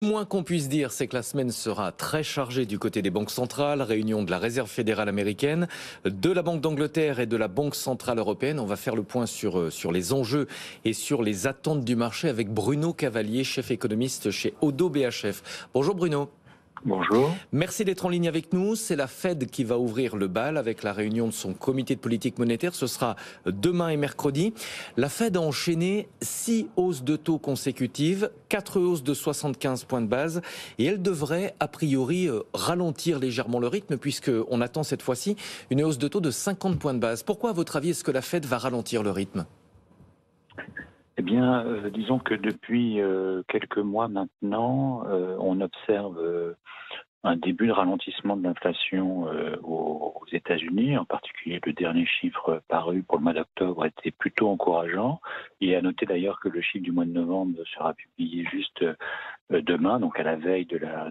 Le moins qu'on puisse dire, c'est que la semaine sera très chargée du côté des banques centrales, réunion de la Réserve fédérale américaine, de la Banque d'Angleterre et de la Banque centrale européenne. On va faire le point sur les enjeux et sur les attentes du marché avec Bruno Cavalier, chef économiste chez Oddo BHF. Bonjour Bruno. Bonjour. Merci d'être en ligne avec nous. C'est la Fed qui va ouvrir le bal avec la réunion de son comité de politique monétaire. Ce sera demain et mercredi. La Fed a enchaîné 6 hausses de taux consécutives, 4 hausses de 75 points de base. Et elle devrait, a priori, ralentir légèrement le rythme puisqu'on attend cette fois-ci une hausse de taux de 50 points de base. Pourquoi, à votre avis, est-ce que la Fed va ralentir le rythme ? Eh bien, disons que depuis quelques mois maintenant, on observe un début de ralentissement de l'inflation aux États-Unis. En particulier, le dernier chiffre paru pour le mois d'octobre était plutôt encourageant. Et à noter d'ailleurs que le chiffre du mois de novembre sera publié juste demain, donc à la veille de la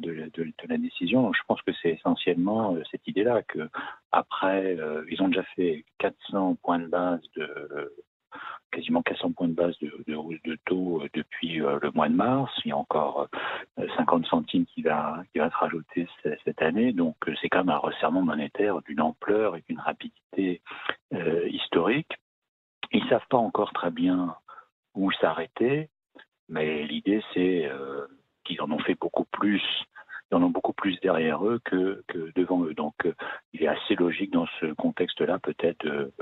décision. Donc je pense que c'est essentiellement cette idée-là que après, ils ont déjà fait 400 points de base quasiment 400 points de base de hausse de taux depuis le mois de mars. Il y a encore 50 centimes qui va se rajouter cette année. Donc c'est quand même un resserrement monétaire d'une ampleur et d'une rapidité historique. Ils ne savent pas encore très bien où s'arrêter, mais l'idée c'est qu'ils en ont fait beaucoup plus. Ils en ont beaucoup plus derrière eux que devant eux. Donc il est assez logique dans ce contexte-là peut-être de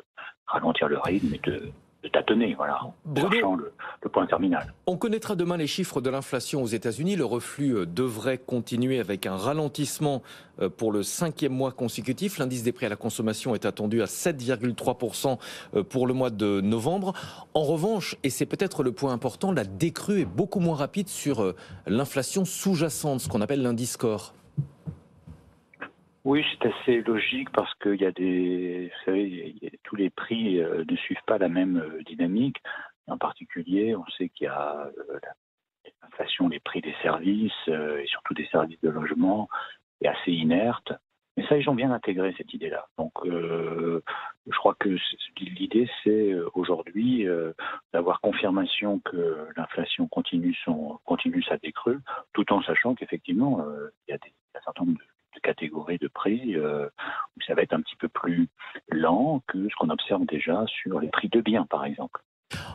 ralentir le rythme et de tâtonner, voilà, en cherchant Bruno, le point terminal. on connaîtra demain les chiffres de l'inflation aux États-Unis. Le reflux devrait continuer avec un ralentissement pour le 5e mois consécutif. L'indice des prix à la consommation est attendu à 7,3% pour le mois de novembre. En revanche, et c'est peut-être le point important, la décrue est beaucoup moins rapide sur l'inflation sous-jacente, ce qu'on appelle l'indice core. Oui, c'est assez logique parce qu'il y a vous savez, tous les prix ne suivent pas la même dynamique. En particulier, on sait qu'il y a l'inflation des prix des services et surtout des services de logement est assez inerte. Mais ça, ils ont bien intégré cette idée-là. Donc, je crois que l'idée, c'est aujourd'hui d'avoir confirmation que l'inflation continue sa décrue, tout en sachant qu'effectivement, il y a un certain nombre de catégories de prix où ça va être un petit peu plus lent que ce qu'on observe déjà sur les prix de biens, par exemple.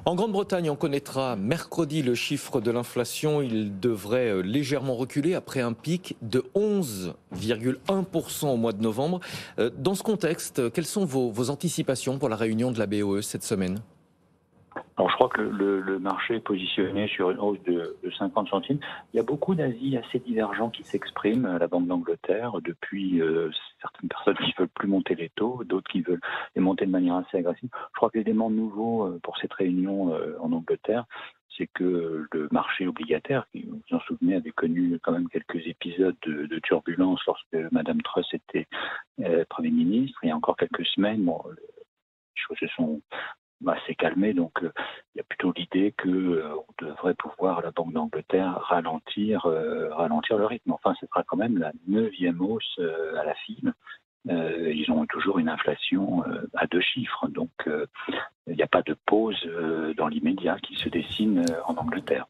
En Grande-Bretagne, on connaîtra mercredi le chiffre de l'inflation. Il devrait légèrement reculer après un pic de 11,1% au mois de novembre. Dans ce contexte, quelles sont vos anticipations pour la réunion de la BOE cette semaine ? Alors, je crois que le marché est positionné sur une hausse de 50 centimes. Il y a beaucoup d'avis assez divergents qui s'expriment à la Banque d'Angleterre depuis certaines personnes qui veulent plus monter les taux, d'autres qui veulent les monter de manière assez agressive. Je crois que l'élément nouveau pour cette réunion en Angleterre, c'est que le marché obligataire, qui, vous vous en souvenez, avait connu quand même quelques épisodes de turbulence lorsque Madame Truss était Premier ministre, il y a encore quelques semaines, bon, les choses se sont assez calmé, donc il y a plutôt l'idée que on devrait pouvoir, à la Banque d'Angleterre, ralentir le rythme. Enfin, ce sera quand même la 9e hausse à la file. Ils ont toujours une inflation à 2 chiffres, donc il n'y a pas de pause dans l'immédiat qui se dessine en Angleterre.